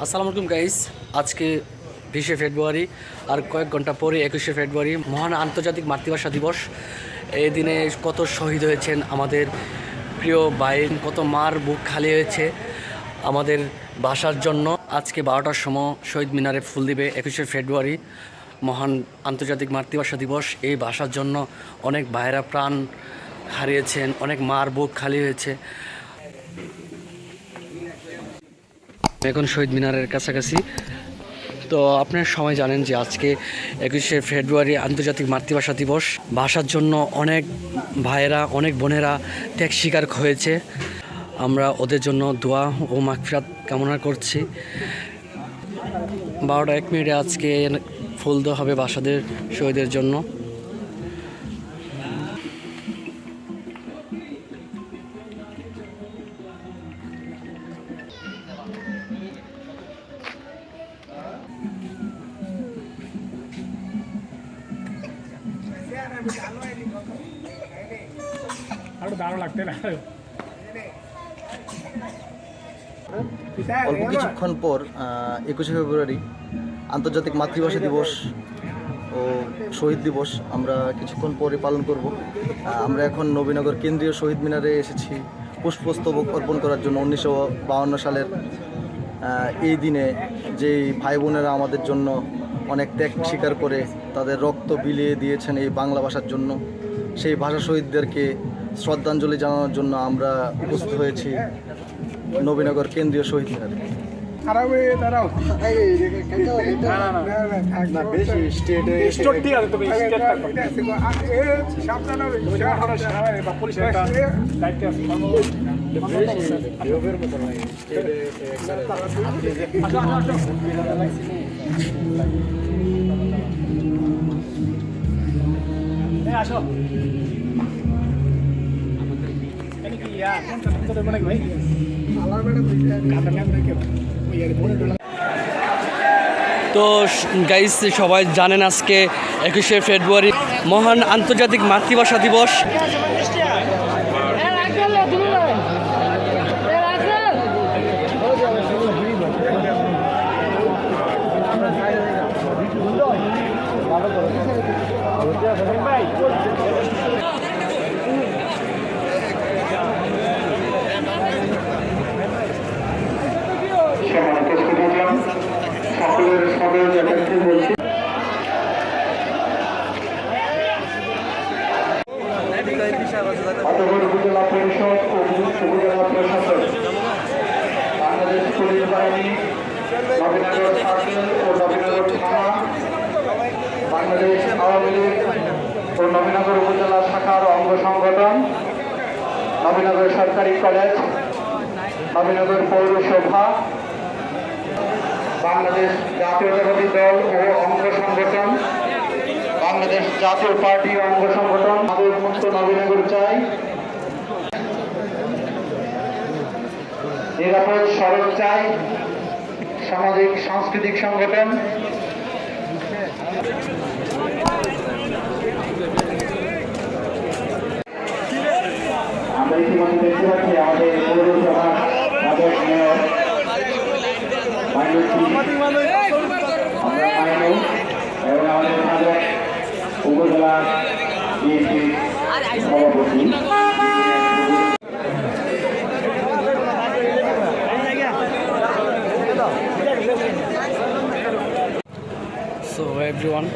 আসসালামু আলাইকুম গাইস। আজকে 20শে ফেব্রুয়ারি আর কয়েক ঘন্টা পরে 21শে ফেব্রুয়ারি মহান আন্তর্জাতিক মাতৃভাষা দিবস। এই দিনে কত শহীদ হয়েছেন আমাদের প্রিয় ভাই, কত মার বুক খালি হয়েছে আমাদের ভাষার জন্য। আজকে 12টার সময় শহীদ মিনারে ফুল দিবে 21শে ফেব্রুয়ারি মহান আন্তর্জাতিক মাতৃভাষা দিবস। এই ভাষার জন্য অনেক ভাইয়েরা প্রাণ হারিয়েছেন, অনেক মার বুক খালি হয়েছে। এখন শহীদ মিনারের কাছাকাছি। তো আপনারা সবাই জানেন যে আজকে 21শে ফেব্রুয়ারি আন্তর্জাতিক মাতৃভাষা দিবস। ভাষার জন্য অনেক ভাইয়েরা, অনেক বোনেরা ত্যাগ স্বীকার হয়েছে। আমরা ওদের জন্য দোয়া ও মাগফিরাত কামনা করছি। 12টা 1 মিনিটে আজকে ফুল দেওয়া হবে ভাষাদের শহীদের জন্য। অল্প কিছুক্ষণ পর 21শে ফেব্রুয়ারি আন্তর্জাতিক মাতৃভাষা দিবস ও শহীদ দিবস আমরা কিছুক্ষণ পরে পালন করব। আমরা এখন নবীনগর কেন্দ্রীয় শহীদ মিনারে এসেছি পুষ্পস্তবক অর্পণ করার জন্য। 1952 সালের এই দিনে যেই ভাই বোনেরা আমাদের জন্য অনেক ত্যাগ স্বীকার করে তাদের রক্ত বিলিয়ে দিয়েছেন এই বাংলা ভাষার জন্য, সেই ভাষা শহীদদেরকে শ্রদ্ধাঞ্জলি জানানোর জন্য আমরা উপস্থিত হয়েছি নবীনগর কেন্দ্রীয় শহীদ মিনারে। আসো তো গাইস, সবাই জানেন আজকে 21শে ফেব্রুয়ারি মহান আন্তর্জাতিক মাতৃভাষা দিবস। সকলের সদর জায়গাতে বলছি উপজেলা পরিষদ ও উপজেলা প্রশাসন, বাংলাদেশ পুলিশ বাহিনী, নবীনগর সার্কেল ও নবীনগর থানা, বাংলাদেশ আওয়ামী লীগ ও নবীনগর উপজেলা শাখার অঙ্গ সংগঠন, নবীনগর সরকারি কলেজ, নবীনগর পৌরসভা, বাংলাদেশ জাতীয়তাবাদী দল ও অঙ্গ সংগঠন, বাংলাদেশ জাতীয় পার্টি অঙ্গ সংগঠন, মুক্ত নবীনগর চাই, নিরাপদ সড়ক চাই, সামাজিক সাংস্কৃতিক সংগঠন। আমরা ইতিমধ্যে দেখতে পাচ্ছি আমাদের পৌরসভার সাবেক মেয়র এবং আমাদের সাবেক উপজেলা বিএনপি সভাপতি। So everyone,